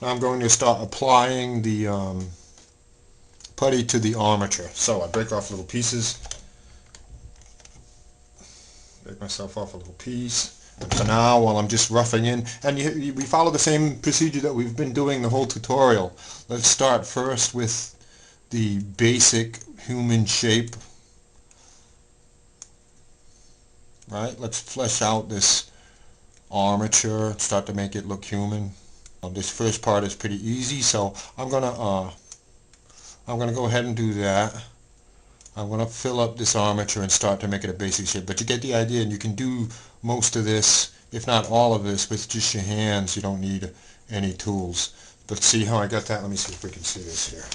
Now I'm going to start applying the putty to the armature. So I break off little pieces, break myself off a little piece. And for now, while I'm just roughing in, and we follow the same procedure that we've been doing the whole tutorial. Let's start first with the basic human shape. Right? Let's flesh out this armature, start to make it look human. This first part is pretty easy, so I'm gonna go ahead and do that. I'm going to fill up this armature and start to make it a basic shape. But you get the idea, and you can do most of this, if not all of this, with just your hands. You don't need any tools. But see how I got that? Let me see if we can see this here.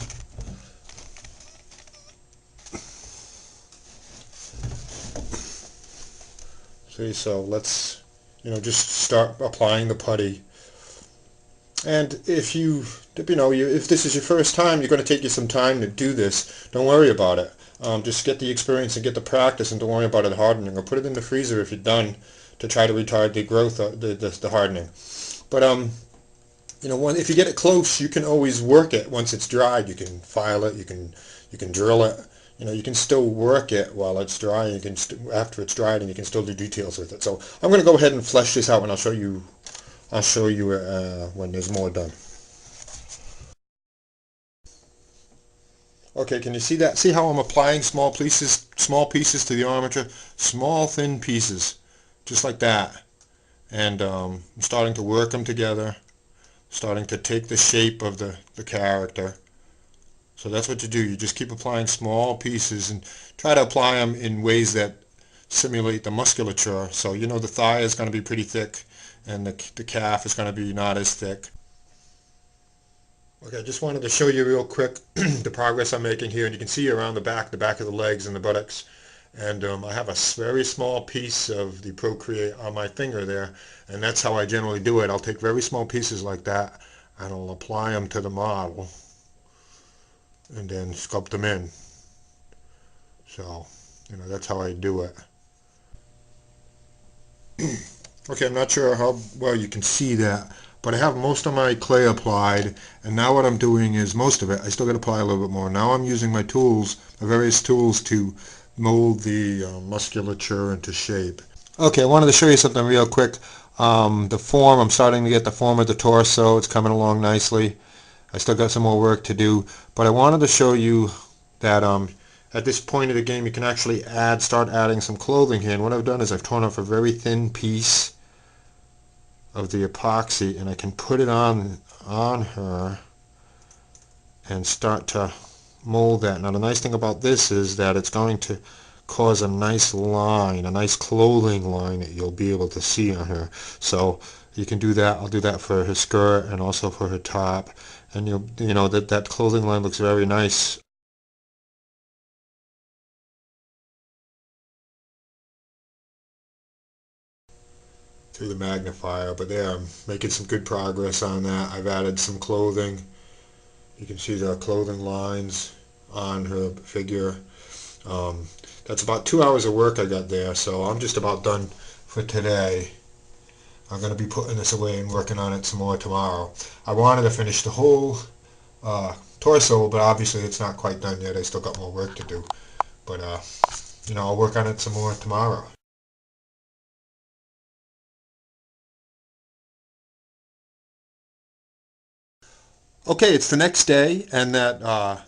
See, so let's, just start applying the putty. And if if this is your first time, you're going to take you some time to do this. Don't worry about it. Just get the experience and get the practice, and don't worry about it hardening. Or put it in the freezer if you're done, to try to retard the growth of the hardening. But if you get it close, you can always work it once it's dried. You can file it. You can drill it. You can still work it while it's dry. You can after it's dried, and you can still do details with it. So I'm going to go ahead and flesh this out, and I'll show you. When there's more done. Okay, can you see that? See how I'm applying small pieces to the armature? Small, thin pieces, just like that. And I'm starting to work them together, starting to take the shape of the character. So that's what you do. You just keep applying small pieces and try to apply them in ways that simulate the musculature. So the thigh is going to be pretty thick, and the calf is going to be not as thick. Okay, I just wanted to show you real quick the progress I'm making here, and you can see around the back of the legs and the buttocks. And I have a very small piece of the Procreate on my finger there, and that's how I generally do it. I'll take very small pieces like that, and I'll apply them to the model, and then sculpt them in. So, that's how I do it. Okay, I'm not sure how well you can see that, but I have most of my clay applied, and now what I'm doing is most of it. I still got to apply a little bit more. Now I'm using my tools, my various tools, to mold the musculature into shape. Okay, I wanted to show you something real quick. The form, I'm starting to get the form of the torso. It's coming along nicely. I still got some more work to do, but I wanted to show you that at this point of the game you can actually start adding some clothing here. And what I've done is I've torn off a very thin piece of the epoxy, and I can put it on her and start to mold that. Now the nice thing about this is that it's going to cause a nice line, a nice clothing line that you'll be able to see on her. So you can do that. I'll do that for her skirt and also for her top, and that clothing line looks very nice. Through the magnifier, but there, I'm making some good progress on that. I've added some clothing. You can see the clothing lines on her figure. That's about 2 hours of work I got there, so I'm just about done for today. I'm going to be putting this away and working on it some more tomorrow. I wanted to finish the whole torso, but obviously it's not quite done yet. I still got more work to do. But, I'll work on it some more tomorrow. Okay, it's the next day, and that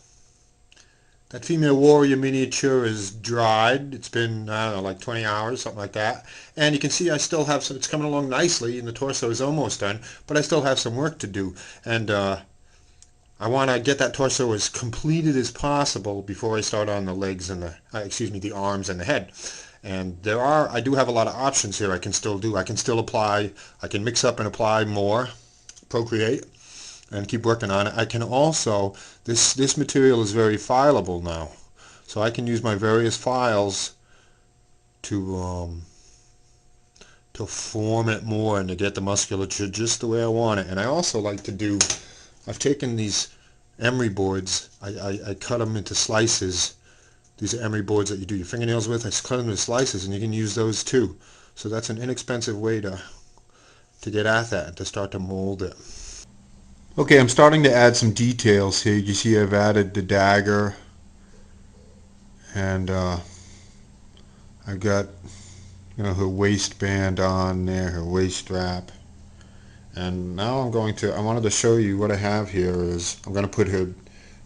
female warrior miniature is dried. It's been, I don't know, like 20 hours, something like that. And you can see I still have some, it's coming along nicely, and the torso is almost done, but I still have some work to do. And I want to get that torso as completed as possible before I start on the legs and the arms and the head. And I do have a lot of options here I can still do. I can still apply, I can mix up and apply more Procreate and keep working on it. I can also, this material is very fileable now, so I can use my various files to form it more and to get the musculature just the way I want it. And I also like to do, I've taken these emery boards, I cut them into slices. These are emery boards that you do your fingernails with. I cut them into slices, and you can use those too. So that's an inexpensive way to get at that and to start to mold it. Okay, I'm starting to add some details here. You see I've added the dagger, and I've got, you know, her waistband on there, her waist strap. And now I wanted to show you what I have here is I'm going to put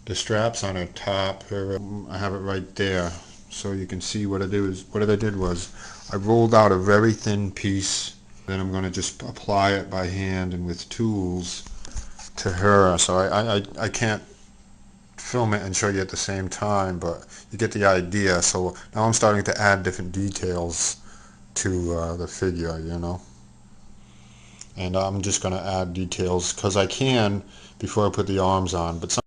the straps on her top. I have it right there so you can see what I did was I rolled out a very thin piece. Then I'm going to just apply it by hand and with tools to her. So I can't film it and show you at the same time, but you get the idea. So now I'm starting to add different details to the figure, you know. And I'm just going to add details because I can before I put the arms on, but